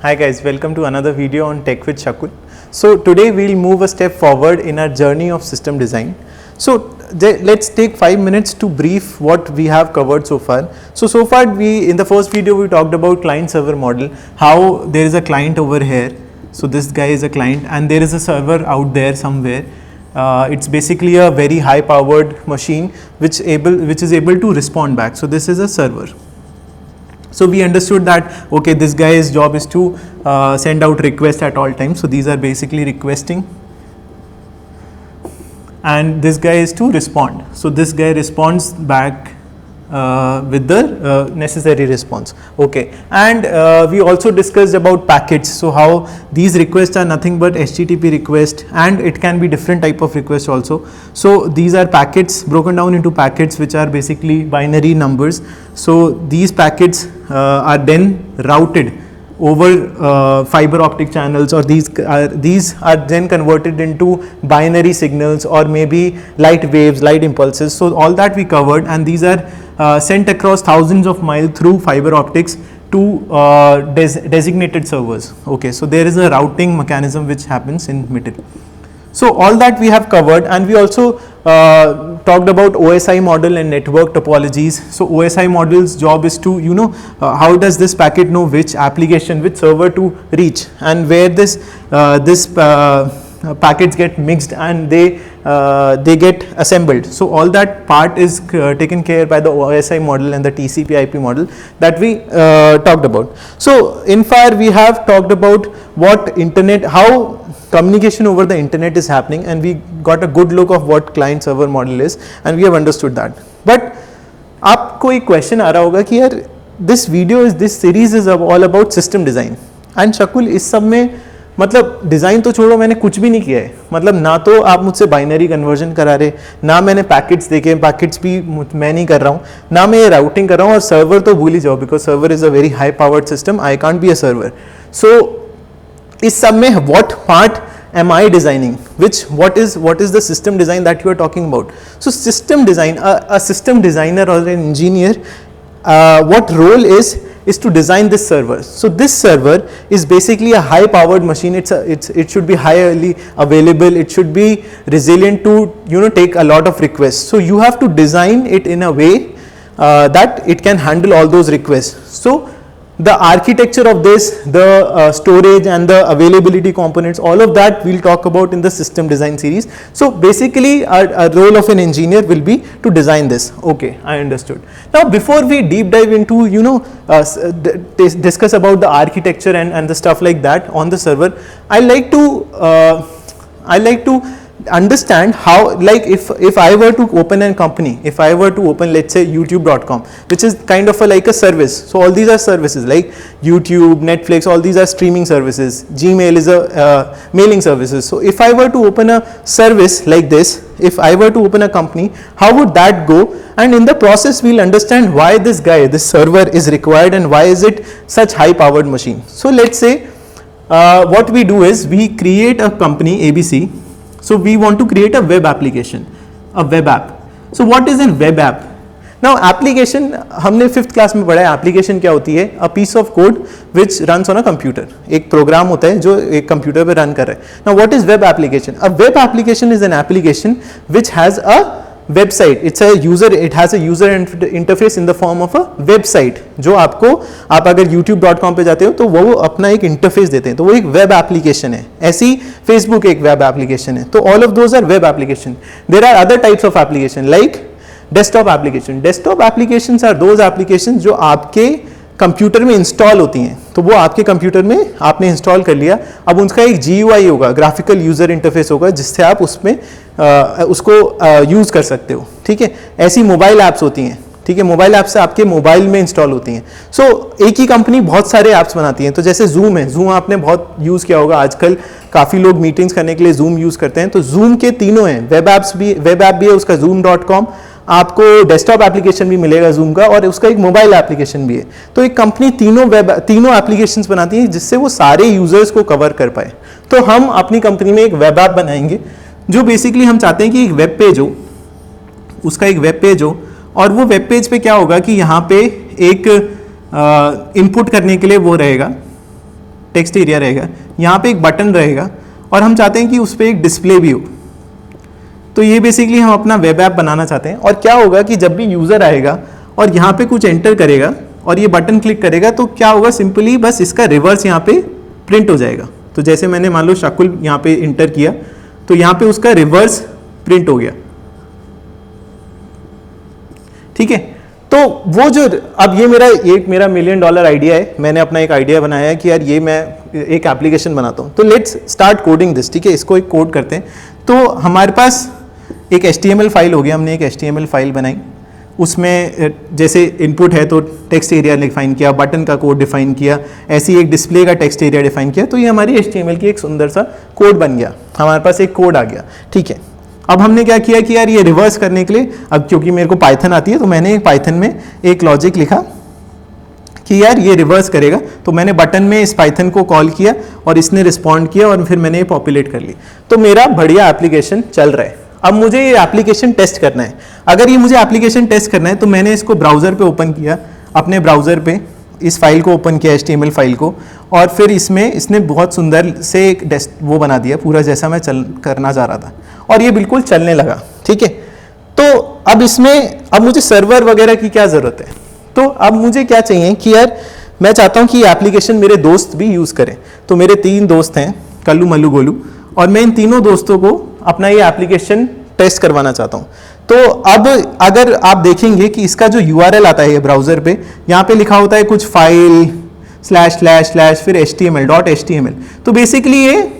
Hi guys, welcome to another video on Tech with Shakul. So today we'll move a step forward in our journey of system design. So let's take 5 minutes to brief what we have covered so far. So far in the first video we talked about client server model, how there is a client over here. So this guy is a client and there is a server out there somewhere. It's basically a very high powered machine which is able to respond back. So this is a server. So we understood that okay, this guy's job is to send out requests at all times. So these are basically requesting, and this guy is to respond. So this guy responds back with the necessary response. Okay, and we also discussed about packets. So how these requests are nothing but HTTP request, and it can be different type of request also. So these are packets broken down into packets which are basically binary numbers. So these packets are then routed over fiber optic channels, or these are then converted into binary signals or maybe light waves, light impulses. So all that we covered, and these are sent across thousands of miles through fiber optics to designated servers. Okay, so there is a routing mechanism which happens in middle. So all that we have covered, and we also talked about OSI model and network topologies. So OSI model's job is to how does this packet know which application, which server to reach, and where this packets get mixed and they get assembled. So all that part is taken care by the OSI model and the TCP/IP model that we talked about. So in far we have talked about how communication over the internet is happening, and we got a good look of what client server model is, and we have understood that. But आपको एक question आ रहा होगा कि यार this series is all about system design, and शकुल इस सब में मतलब डिज़ाइन तो छोड़ो, मैंने कुछ भी नहीं किया है. मतलब ना तो आप मुझसे बाइनरी कन्वर्जन करा रहे, ना मैंने पैकेट्स देखे, पैकेट्स भी मैं नहीं कर रहा हूँ, ना मैं ये राउटिंग कर रहा हूँ, और सर्वर तो भूल ही जाओ, because server is a very high powered system. I can't be a server. So इस सब में what part am I designing, what is the system design that you are talking about? So system design, a system designer or an engineer, what role is to design this server. So this server is basically a high powered machine. It should be highly available, it should be resilient to take a lot of requests. So you have to design it in a way that it can handle all those requests. So the architecture of this, the storage and the availability components, all of that we'll talk about in the system design series. So basically a role of an engineer will be to design this. Okay, I understood. Now before we deep dive into discuss about the architecture and the stuff like that on the server, I like to understand how, like if I were to open a company, if I were to open, let's say youtube.com, which is kind of like a service. So all these are services like YouTube, Netflix, all these are streaming services. Gmail is a mailing services. So if I were to open a service like this, if I were to open a company, how would that go? And in the process we'll understand why this server is required and why is it such high powered machine. So let's say what we do is we create a company ABC. So we want to create a web application, a web app. So what is a web app? Now application, हमने 5th class में पढ़ा है application क्या होती है? A piece of code which runs on a computer. एक programme होता है जो एक कंप्यूटर पे रन कर रहा है. Now what is web application? A web application is an application which has a website. It has a user interface in the form of a website. जो आप अगर youtube.com पे जाते हो तो वो अपना एक इंटरफेस देते हैं, तो वो एक वेब एप्लीकेशन है. ऐसी Facebook एक वेब एप्लीकेशन है. तो all of those are web application. There are other types of application like desktop application. Desktop applications are those applications जो आपके कंप्यूटर में इंस्टॉल होती हैं. तो वो आपके कंप्यूटर में आपने इंस्टॉल कर लिया, अब उनका एक GUI होगा, ग्राफिकल यूजर इंटरफेस होगा, जिससे आप उसमें उसको यूज़ कर सकते हो. ठीक है, ऐसी मोबाइल ऐप्स होती हैं. ठीक है, मोबाइल ऐप्स आपके मोबाइल में इंस्टॉल होती हैं. सो एक ही कंपनी बहुत सारे ऐप्स बनाती हैं. तो जैसे जूम है, जूम आपने बहुत यूज़ किया होगा, आजकल काफ़ी लोग मीटिंग्स करने के लिए जूम यूज़ करते हैं. तो जूम के तीनों हैं, वेब ऐप भी है उसका zoom.com, आपको डेस्कटॉप एप्लीकेशन भी मिलेगा जूम का, और उसका एक मोबाइल एप्लीकेशन भी है. तो एक कंपनी तीनों एप्लीकेशंस बनाती है जिससे वो सारे यूजर्स को कवर कर पाए. तो हम अपनी कंपनी में एक वेब ऐप बनाएंगे जो बेसिकली हम चाहते हैं कि एक वेब पेज हो, उसका एक वेब पेज हो, और वो वेब पेज पे क्या होगा कि यहाँ पे एक इनपुट करने के लिए वो रहेगा टेक्स्ट एरिया रहेगा, यहाँ पे एक बटन रहेगा और हम चाहते हैं कि उस पर एक डिस्प्ले भी हो। तो ये बेसिकली हम अपना वेब ऐप बनाना चाहते हैं। और क्या होगा कि जब भी यूज़र आएगा और यहाँ पे कुछ एंटर करेगा और ये बटन क्लिक करेगा तो क्या होगा, सिंपली बस इसका रिवर्स यहाँ पे प्रिंट हो जाएगा। तो जैसे मैंने मान लो शकुल यहाँ पे इंटर किया तो यहाँ पे उसका रिवर्स प्रिंट हो गया, ठीक है। तो वो जो अब ये मेरा $1 मिलियन आइडिया है, मैंने अपना एक आइडिया बनाया है कि यार ये मैं एक एप्लीकेशन बनाता हूँ। तो लेट्स स्टार्ट कोडिंग दिस, ठीक है। इसको एक कोड करते हैं। तो हमारे पास एक HTML फाइल हो गया, हमने एक HTML फाइल बनाई, उसमें जैसे इनपुट है तो टेक्स्ट एरिया डिफाइन किया, बटन का कोड डिफाइन किया, ऐसी एक डिस्प्ले का टेक्स्ट एरिया डिफाइन किया। तो ये हमारी HTML की एक सुंदर सा कोड बन गया, हमारे पास एक कोड आ गया, ठीक है। अब हमने क्या किया कि यार ये रिवर्स करने के लिए, अब क्योंकि मेरे को पाइथन आती है तो मैंने एक पाइथन में एक लॉजिक लिखा कि यार ये रिवर्स करेगा। तो मैंने बटन में इस पाइथन को कॉल किया और इसने रिस्पॉन्ड किया और फिर मैंने ये पॉपुलेट कर ली। तो मेरा बढ़िया एप्लीकेशन चल रहा है। अब मुझे ये एप्लीकेशन टेस्ट करना है। अगर ये मुझे एप्लीकेशन टेस्ट करना है तो मैंने इसको ब्राउज़र पे ओपन किया, अपने ब्राउज़र पे इस फाइल को ओपन किया, HTML फाइल को, और फिर इसमें इसने बहुत सुंदर से एक वो बना दिया पूरा जैसा मैं करना चाह रहा था, और ये बिल्कुल चलने लगा, ठीक है। तो अब इसमें अब मुझे सर्वर वगैरह की क्या ज़रूरत है। तो अब मुझे क्या चाहिए कि यार मैं चाहता हूँ कि ये एप्लीकेशन मेरे दोस्त भी यूज़ करें। तो मेरे 3 दोस्त हैं, कल्लू, मल्लू, गोलू, और मैं इन तीनों दोस्तों को अपना ये एप्लीकेशन टेस्ट करवाना चाहता हूँ। तो अब अगर आप देखेंगे कि इसका जो URL आता है ये ब्राउज़र पे, यहाँ पे लिखा होता है कुछ फाइल / फिर HTML.html। तो बेसिकली ये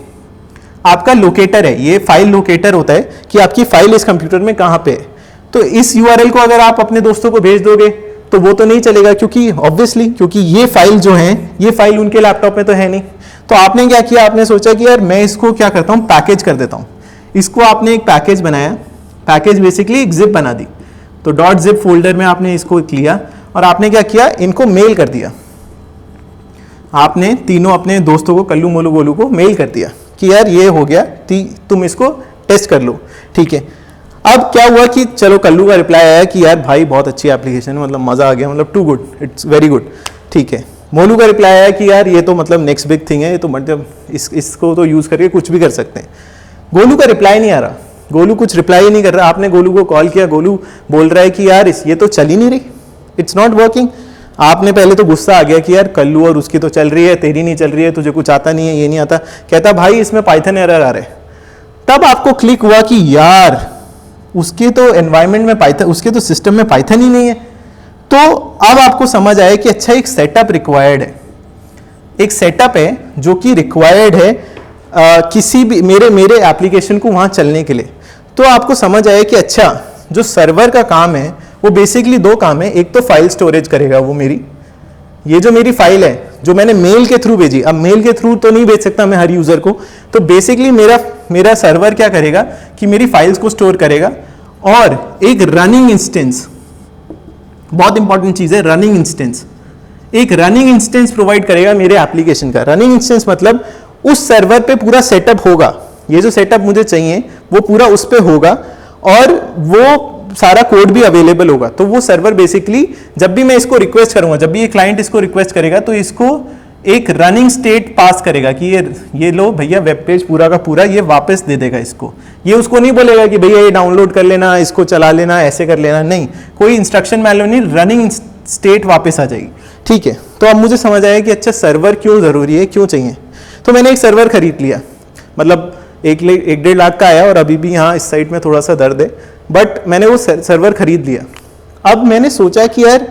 आपका लोकेटर है, ये फाइल लोकेटर होता है कि आपकी फाइल इस कंप्यूटर में कहाँ पे है। तो इस URL को अगर आप अपने दोस्तों को भेज दोगे तो वो तो नहीं चलेगा, क्योंकि ऑब्वियसली क्योंकि ये फाइल जो है ये फाइल उनके लैपटॉप में तो है नहीं। तो आपने क्या किया, आपने सोचा कि यार मैं इसको क्या करता हूँ, पैकेज कर देता हूँ। इसको आपने एक पैकेज बनाया, पैकेज बेसिकली एक जिप बना दी। तो .zip फोल्डर में आपने इसको लिया और आपने क्या किया, इनको मेल कर दिया। आपने तीनों अपने दोस्तों को, कल्लू, मोलू, गोलू को मेल कर दिया कि यार ये हो गया, तुम इसको टेस्ट कर लो, ठीक है। अब क्या हुआ कि चलो कल्लू का रिप्लाई आया कि यार भाई बहुत अच्छी एप्लीकेशन है, मतलब मज़ा आ गया, मतलब too good, it's very good, ठीक है। मोलू का रिप्लाई आया कि यार ये तो मतलब नेक्स्ट बिग थिंग है, ये तो मतलब इसको तो यूज़ करके कुछ भी कर सकते हैं। गोलू का रिप्लाई नहीं आ रहा, गोलू कुछ रिप्लाई ही नहीं कर रहा। आपने गोलू को कॉल किया, गोलू बोल रहा है कि यार ये तो चल ही नहीं रही, इट्स नॉट वर्किंग। आपने पहले तो गुस्सा आ गया कि यार कल्लू और उसकी तो चल रही है, तेरी नहीं चल रही है, तुझे कुछ आता नहीं है, ये नहीं आता। कहता भाई इसमें पाइथन एरर आ रहे। तब आपको क्लिक हुआ कि यार उसके तो एनवायरनमेंट में पाइथन, उसके तो सिस्टम में पाइथन ही नहीं है। तो अब आपको समझ आया कि अच्छा एक सेटअप रिक्वायर्ड है, एक सेटअप है जो कि रिक्वायर्ड है किसी भी मेरे एप्लीकेशन को वहाँ चलने के लिए। तो आपको समझ आया कि अच्छा जो सर्वर का काम है वो बेसिकली 2 काम है। एक तो फाइल स्टोरेज करेगा, वो मेरी ये जो मेरी फाइल है जो मैंने मेल के थ्रू भेजी, अब मेल के थ्रू तो नहीं भेज सकता मैं हर यूज़र को, तो बेसिकली मेरा सर्वर क्या करेगा कि मेरी फाइल्स को स्टोर करेगा। और एक रनिंग इंस्टेंस, बहुत इंपॉर्टेंट चीज़ है रनिंग इंस्टेंस, एक रनिंग इंस्टेंस प्रोवाइड करेगा मेरे एप्लीकेशन का। रनिंग इंस्टेंस मतलब उस सर्वर पे पूरा सेटअप होगा, ये जो सेटअप मुझे चाहिए वो पूरा उस पे होगा और वो सारा कोड भी अवेलेबल होगा। तो वो सर्वर बेसिकली जब भी मैं इसको रिक्वेस्ट करूंगा, जब भी ये क्लाइंट इसको रिक्वेस्ट करेगा तो इसको एक रनिंग स्टेट पास करेगा कि ये लो भैया वेब पेज पूरा का पूरा ये वापस दे देगा इसको। ये उसको नहीं बोलेगा कि भैया ये डाउनलोड कर लेना, इसको चला लेना, ऐसे कर लेना, नहीं, कोई इंस्ट्रक्शन मैनुअल नहीं, रनिंग स्टेट वापस आ जाएगी, ठीक है। तो अब मुझे समझ आया कि अच्छा सर्वर क्यों ज़रूरी है, क्यों चाहिए। तो मैंने एक सर्वर खरीद लिया, मतलब 1-1.5 लाख का आया और अभी भी यहाँ इस साइड में थोड़ा सा दर्द है, बट मैंने वो सर्वर खरीद लिया। अब मैंने सोचा कि यार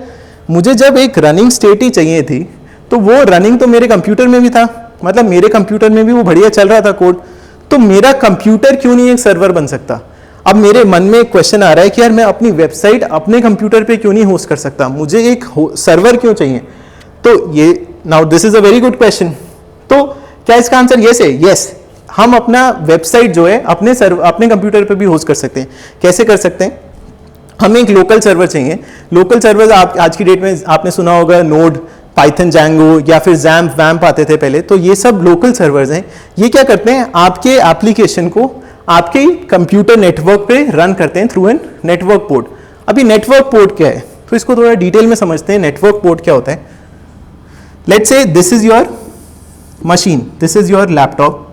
मुझे जब एक रनिंग स्टेट ही चाहिए थी तो वो रनिंग तो मेरे कंप्यूटर में भी था, मतलब मेरे कंप्यूटर में भी वो बढ़िया चल रहा था कोड, तो मेरा कंप्यूटर क्यों नहीं एक सर्वर बन सकता। अब मेरे मन में एक क्वेश्चन आ रहा है कि यार मैं अपनी वेबसाइट अपने कंप्यूटर पे क्यों नहीं होस्ट कर सकता, मुझे एक सर्वर क्यों चाहिए। तो ये now this is a very good question. तो क्या इसका आंसर यस है? यस, हम अपना वेबसाइट जो है अपने कंप्यूटर पे भी होस्ट कर सकते हैं। कैसे कर सकते हैं? हमें एक लोकल सर्वर चाहिए। लोकल सर्वर आज की डेट में आपने सुना होगा नोड, पाइथन, जैंगो या फिर जैम्प वैम्प आते थे पहले, तो ये सब लोकल सर्वर्स हैं। ये क्या करते हैं, आपके एप्लीकेशन को आपके कंप्यूटर नेटवर्क पे रन करते हैं थ्रू एन नेटवर्क पोर्ट। अभी नेटवर्क पोर्ट क्या है, तो इसको थोड़ा डिटेल में समझते हैं। नेटवर्क पोर्ट क्या होता है? Let's say this is your machine, this is your laptop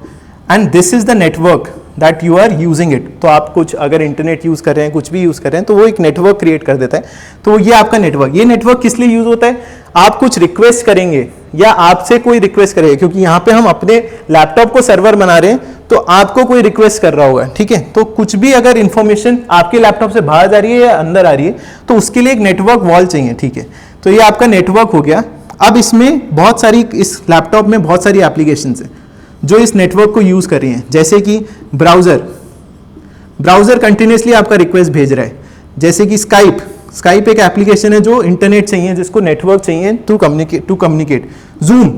and this is the network that you are using it. तो आप कुछ अगर इंटरनेट यूज़ कर रहे हैं, कुछ भी यूज़ कर रहे हैं, तो वो एक नेटवर्क क्रिएट कर देता है. तो ये आपका नेटवर्क. ये नेटवर्क किस लिए यूज़ होता है? आप कुछ रिक्वेस्ट करेंगे या आपसे कोई रिक्वेस्ट करेगा, क्योंकि यहाँ पे हम अपने लैपटॉप को सर्वर बना रहे हैं, तो आपको कोई रिक्वेस्ट कर रहा होगा, ठीक है. तो कुछ भी अगर इंफॉर्मेशन आपके लैपटॉप से बाहर जा रही है या अंदर आ रही है, तो उसके लिए एक नेटवर्क वॉल चाहिए, ठीक है. तो ये आपका नेटवर्क हो गया. अब इसमें बहुत सारी, इस लैपटॉप में बहुत सारी एप्लीकेशंस हैं जो इस नेटवर्क को यूज़ कर रही हैं, जैसे कि ब्राउज़र कंटिन्यूसली आपका रिक्वेस्ट भेज रहा है. जैसे कि स्काइप एक एप्लीकेशन है जो इंटरनेट चाहिए, जिसको नेटवर्क चाहिए टू कम्युनिकेट. जूम,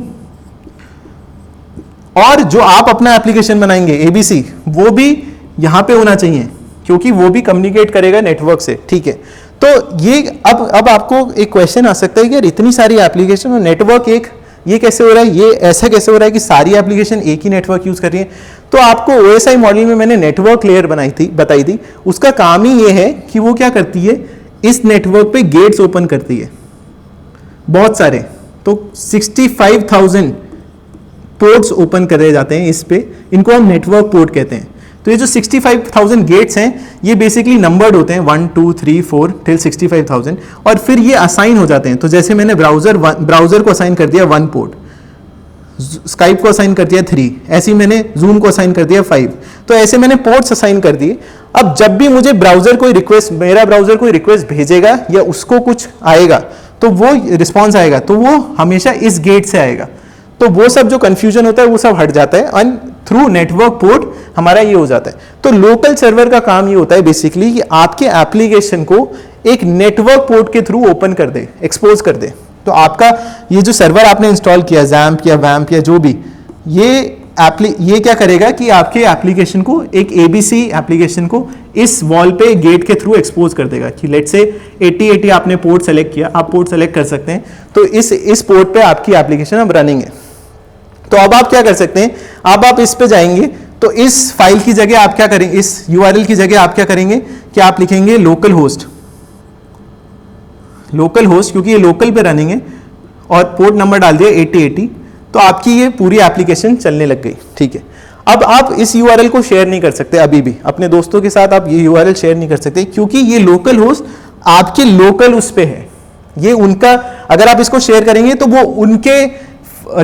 और जो आप अपना एप्लीकेशन बनाएंगे एबीसी, वो भी यहाँ पे होना चाहिए, क्योंकि वो भी कम्युनिकेट करेगा नेटवर्क से, ठीक है. तो ये अब आपको एक क्वेश्चन आ सकता है कि यार इतनी सारी एप्लीकेशन और नेटवर्क एक, ये कैसे हो रहा है, ये ऐसा कैसे हो रहा है कि सारी एप्लीकेशन एक ही नेटवर्क यूज कर रही है. तो आपको OSI मॉडल में मैंने नेटवर्क लेयर बताई थी. उसका काम ही ये है कि वो क्या करती है, इस नेटवर्क पे गेट्स ओपन करती है बहुत सारे. तो 65,000 पोर्ट्स ओपन करे जाते हैं इस पे, इनको हम नेटवर्क पोर्ट कहते हैं. तो ये जो 65,000 गेट्स हैं, ये बेसिकली नंबर्ड होते हैं 1 2 3 4 टिल 65,000, और फिर ये असाइन हो जाते हैं. तो जैसे मैंने ब्राउजर को असाइन कर दिया 1 पोर्ट, स्काइप को असाइन कर दिया 3, ऐसे ही मैंने जूम को असाइन कर दिया 5. तो ऐसे मैंने पोर्ट्स असाइन कर दिए. अब जब भी मुझे मेरा ब्राउजर कोई रिक्वेस्ट भेजेगा या उसको कुछ आएगा, तो वो रिस्पॉन्स आएगा, तो वो हमेशा इस गेट से आएगा. तो वो सब जो कंफ्यूजन होता है वो सब हट जाता है, एंड थ्रू नेटवर्क पोर्ट हमारा ये हो जाता है. तो लोकल सर्वर का काम ये होता है बेसिकली कि आपके एप्लीकेशन को एक नेटवर्क पोर्ट के थ्रू ओपन कर दे, एक्सपोज कर दे. तो आपका ये जो सर्वर आपने इंस्टॉल किया, जैम्प या वैम्प या जो भी, ये क्या करेगा कि आपके एप्लीकेशन को, एक एबीसी एप्लीकेशन को इस वॉल पे गेट के थ्रू एक्सपोज कर देगा. कि लेट्स से 8080 आपने पोर्ट सेलेक्ट किया, आप पोर्ट सेलेक्ट कर सकते हैं, तो इस पोर्ट पे आपकी एप्लीकेशन अब रनिंग है. तो अब आप क्या कर सकते हैं, अब आप इस पे जाएंगे, तो इस फाइल की जगह आप क्या करेंगे, इस URL की जगह आप क्या करेंगे कि आप लिखेंगे लोकल होस्ट, क्योंकि ये लोकल पे रनिंग है, और पोर्ट नंबर डाल दिया 8080. तो आपकी ये पूरी एप्लीकेशन चलने लग गई, ठीक है. अब आप इस URL को शेयर नहीं कर सकते अभी भी, अपने दोस्तों के साथ आप ये URL शेयर नहीं कर सकते, क्योंकि ये लोकल होस्ट आपके लोकल उस पे है. ये उनका, अगर आप इसको शेयर करेंगे तो वो उनके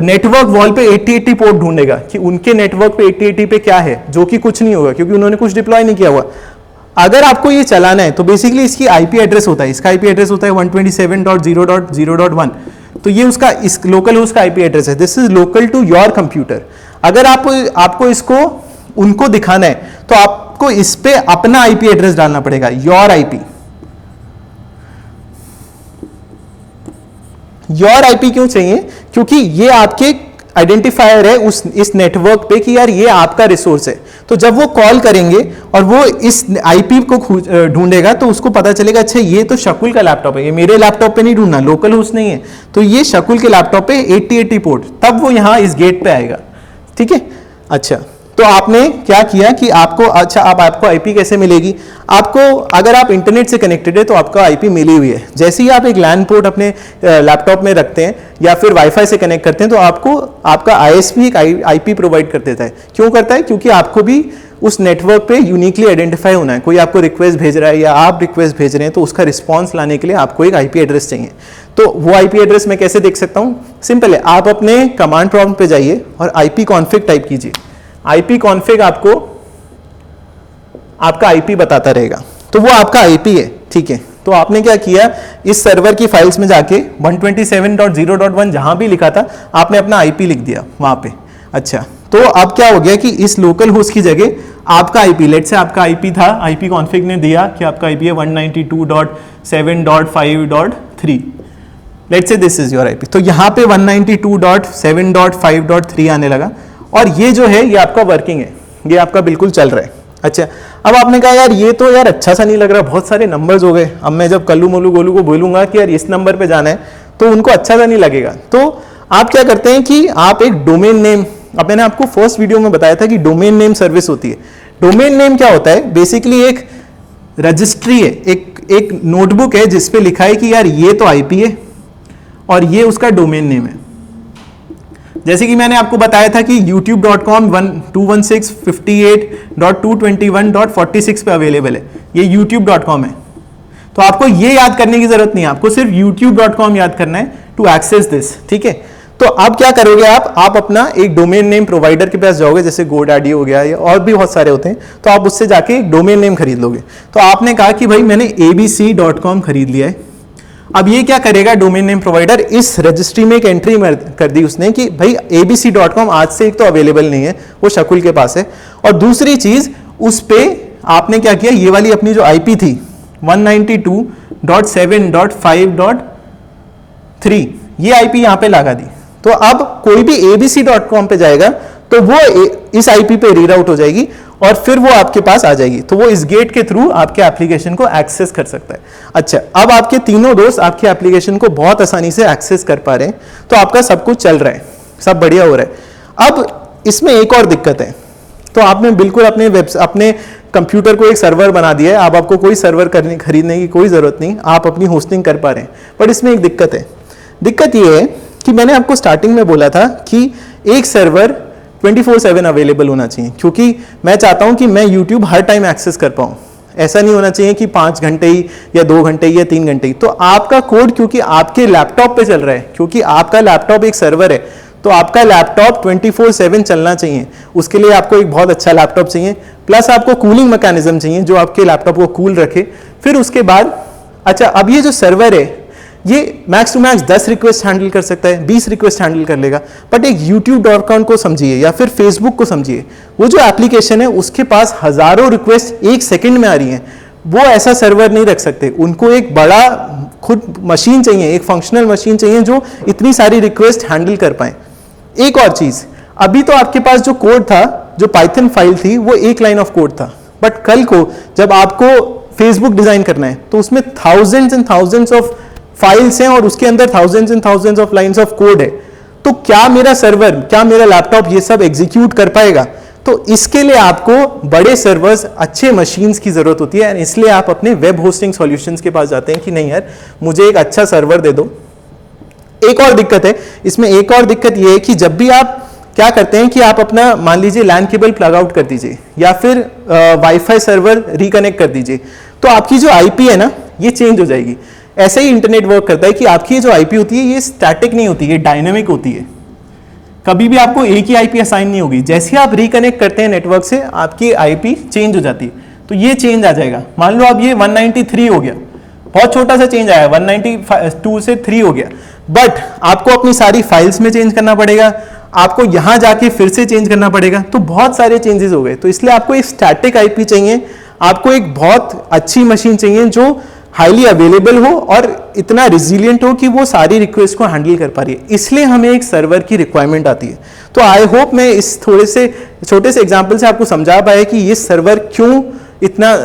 नेटवर्क वॉल पे 8080 पोर्ट ढूंढेगा कि उनके नेटवर्क पे 8080 पे क्या है, जो कि कुछ नहीं होगा, क्योंकि उन्होंने कुछ डिप्लॉय नहीं किया हुआ. अगर आपको ये चलाना है तो बेसिकली इसकी IP एड्रेस होता है, इसका IP एड्रेस होता है 127.0.0.1. तो ये उसका, इस लोकल होस्ट का IP एड्रेस है. This is local to your computer. अगर आपको इसको उनको दिखाना है तो आपको इस पे अपना IP एड्रेस डालना पड़ेगा, योर IP. योर IP क्यों चाहिए, क्योंकि ये आपके आइडेंटिफायर है इस नेटवर्क पे कि यार ये आपका रिसोर्स है. तो जब वो कॉल करेंगे और वो इस IP को ढूंढेगा, तो उसको पता चलेगा अच्छा ये तो शकुल का लैपटॉप है, ये मेरे लैपटॉप पे नहीं ढूंढना, लोकल होस्ट नहीं है, तो ये शकुल के लैपटॉप पे 8080 पोर्ट, तब वो यहाँ इस गेट पे आएगा, ठीक है. अच्छा, तो आपने क्या किया कि आपको, अच्छा अब आपको IP कैसे मिलेगी, आपको अगर आप इंटरनेट से कनेक्टेड है तो आपको IP मिली हुई है. जैसे ही आप एक LAN पोर्ट अपने लैपटॉप में रखते हैं या फिर वाईफाई से कनेक्ट करते हैं, तो आपको आपका ISP एक IP प्रोवाइड कर देता है. क्यों करता है, क्योंकि आपको भी उस नेटवर्क पे यूनिकली आइडेंटिफाई होना है. कोई आपको रिक्वेस्ट भेज रहा है या आप रिक्वेस्ट भेज रहे हैं, तो उसका रिस्पॉन्स लाने के लिए आपको एक IP एड्रेस चाहिए. तो वो IP एड्रेस मैं कैसे देख सकता हूँ, सिंपल है, आप अपने कमांड प्रॉम्प्ट पे जाइए और IP कॉन्फिग टाइप कीजिए. IP कॉन्फिग आपको आपका IP बताता रहेगा, तो वो आपका IP है, ठीक है. तो आपने क्या किया, इस सर्वर की फाइल्स में जाके 127.0.1 जहां भी लिखा था, आपने अपना IP लिख दिया वहां पे. अच्छा, तो अब क्या हो गया कि इस लोकल होस्ट की जगह आपका IP, लेट से आपका IP था, IP कॉन्फिग ने दिया कि आपका IP है 192.7.5.3, लेट से दिस इज योर IP. तो यहाँ पे 192.7.5.3 आने लगा, और ये जो है ये आपका वर्किंग है, ये आपका बिल्कुल चल रहा है. अच्छा, अब आपने कहा यार ये तो यार अच्छा सा नहीं लग रहा, बहुत सारे नंबर्स हो गए, अब मैं जब कल्लू मोलू गोलू को बोलूंगा कि यार इस नंबर पे जाना है, तो उनको अच्छा सा नहीं लगेगा. तो आप क्या करते हैं कि आप एक डोमेन नेम, अब मैंने आपको फर्स्ट वीडियो में बताया था कि डोमेन नेम सर्विस होती है. डोमेन नेम क्या होता है, बेसिकली एक रजिस्ट्री है, एक नोटबुक है जिसपे लिखा है कि यार ये तो IP है और ये उसका डोमेन नेम है. जैसे कि मैंने आपको बताया था कि youtube.com 216.58.221.46 पे अवेलेबल है, ये youtube.com है। तो आपको ये याद करने की जरूरत नहीं है, आपको सिर्फ youtube.com याद करना है टू एक्सेस दिस, ठीक है। तो अब क्या करोगे आप अपना एक डोमेन नेम प्रोवाइडर के पास जाओगे, जैसे GoDaddy हो गया या और भी बहुत सारे होते हैं, तो आप उससे जाके एक डोमेन नेम खरीद लोगे। तो आपने कहा कि भाई मैंने abc.com खरीद लिया है। अब ये क्या करेगा डोमेन नेम प्रोवाइडर, इस रजिस्ट्री में एक एंट्री कर दी उसने कि भाई abc.com आज से एक तो अवेलेबल नहीं है, वो शकुल के पास है, और दूसरी चीज उस पे आपने क्या किया, ये वाली अपनी जो आईपी थी 192.7.5.3 ये आईपी यहां पे लगा दी। तो अब कोई भी abc.com पे जाएगा तो वो इस आईपी पे रीराउट हो जाएगी और फिर वो आपके पास आ जाएगी, तो वो इस गेट के थ्रू आपके एप्लीकेशन को एक्सेस कर सकता है। अच्छा, अब आपके तीनों दोस्त आपके एप्लीकेशन को बहुत आसानी से एक्सेस कर पा रहे हैं, तो आपका सब कुछ चल रहा है, सब बढ़िया हो रहा है। अब इसमें एक और दिक्कत है, तो आपने बिल्कुल अपने कंप्यूटर को एक सर्वर बना दिया है, अब आपको कोई सर्वर खरीदने की कोई जरूरत नहीं, आप अपनी होस्टिंग कर पा रहे हैं। बट इसमें एक दिक्कत है, दिक्कत ये है कि मैंने आपको स्टार्टिंग में बोला था कि एक सर्वर 24/7 अवेलेबल होना चाहिए, क्योंकि मैं चाहता हूं कि मैं YouTube हर टाइम एक्सेस कर पाऊं। ऐसा नहीं होना चाहिए कि 5 घंटे ही या 2 घंटे ही या 3 घंटे ही। तो आपका कोड क्योंकि आपके लैपटॉप पे चल रहा है, क्योंकि आपका लैपटॉप एक सर्वर है, तो आपका लैपटॉप 24/7 चलना चाहिए। उसके लिए आपको एक बहुत अच्छा लैपटॉप चाहिए, प्लस आपको कूलिंग मैकेनिज्म चाहिए जो आपके लैपटॉप को कूल रखे। फिर उसके बाद अच्छा, अब ये जो सर्वर है ये max to max 10 request handle कर सकता है, 20 रिक्वेस्ट हैंडल कर लेगा। बट एक youtube.com को समझिए या फिर Facebook को समझिए, वो जो एप्लीकेशन है उसके पास हजारों रिक्वेस्ट एक सेकंड में आ रही हैं, वो ऐसा सर्वर नहीं रख सकते। उनको एक बड़ा खुद मशीन चाहिए, एक फंक्शनल मशीन चाहिए जो इतनी सारी रिक्वेस्ट हैंडल कर पाए। एक और चीज, अभी तो आपके पास जो कोड था, जो पाइथन फाइल थी, वो एक लाइन ऑफ कोड था, बट कल को जब आपको फेसबुक डिजाइन करना है तो उसमें thousands and thousands of files हैं और उसके अंदर thousands and thousands of lines of code है। तो क्या मेरा सर्वर, क्या मेरा लैपटॉप ये सब एग्जीक्यूट कर पाएगा? तो इसके लिए आपको बड़े सर्वर्स, अच्छे मशीन्स की जरूरत होती है, इसलिए आप अपने वेब होस्टिंग सॉल्यूशंस के पास जाते हैं कि नहीं यार मुझे एक अच्छा सर्वर दे दो। एक और दिक्कत है इसमें, एक और दिक्कत ये है कि जब भी आप क्या करते हैं कि आप अपना मान लीजिए लैन केबल प्लग आउट कर दीजिए या फिर वाईफाई सर्वर रिकनेक्ट कर दीजिए, तो आपकी जो आईपी है ना ये चेंज हो जाएगी। ऐसे ही इंटरनेट वर्क करता है कि आपकी जो आईपी होती है ये स्टैटिक नहीं होती, ये डायनेमिक होती है। कभी भी आपको एक ही आईपी असाइन नहीं होगी, जैसे ही आप रिकनेक्ट करते हैं नेटवर्क से आपकी आईपी चेंज हो जाती है। तो ये चेंज आ जाएगा, मान लो अब ये 193 हो गया, बहुत छोटा सा चेंज आया, 192 से 3 हो गया, बट आपको अपनी सारी फाइल्स में चेंज करना पड़ेगा, आपको यहां जाके फिर से चेंज करना पड़ेगा, तो बहुत सारे चेंजेस हो गए। तो इसलिए आपको एक स्टैटिक आईपी चाहिए, आपको एक बहुत अच्छी मशीन चाहिए जो हाईली अवेलेबल हो और इतना रिजिलियंट हो कि वो सारी रिक्वेस्ट को हैंडल कर पा रही है, इसलिए हमें एक सर्वर की रिक्वायरमेंट आती है। तो आई होप मैं इस थोड़े से छोटे से एग्जांपल से आपको समझा पाया कि ये सर्वर क्यों इतना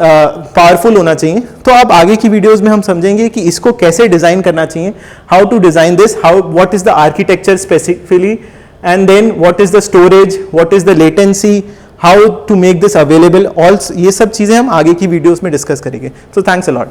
पावरफुल होना चाहिए। तो अब आगे की वीडियोस में हम समझेंगे कि इसको कैसे डिजाइन करना चाहिए, how to design this, how what is the architecture specifically, and then what is the storage, what is the latency, how to make this available, all ये सब चीजें हम आगे की वीडियोस में डिस्कस करेंगे। So thanks a lot.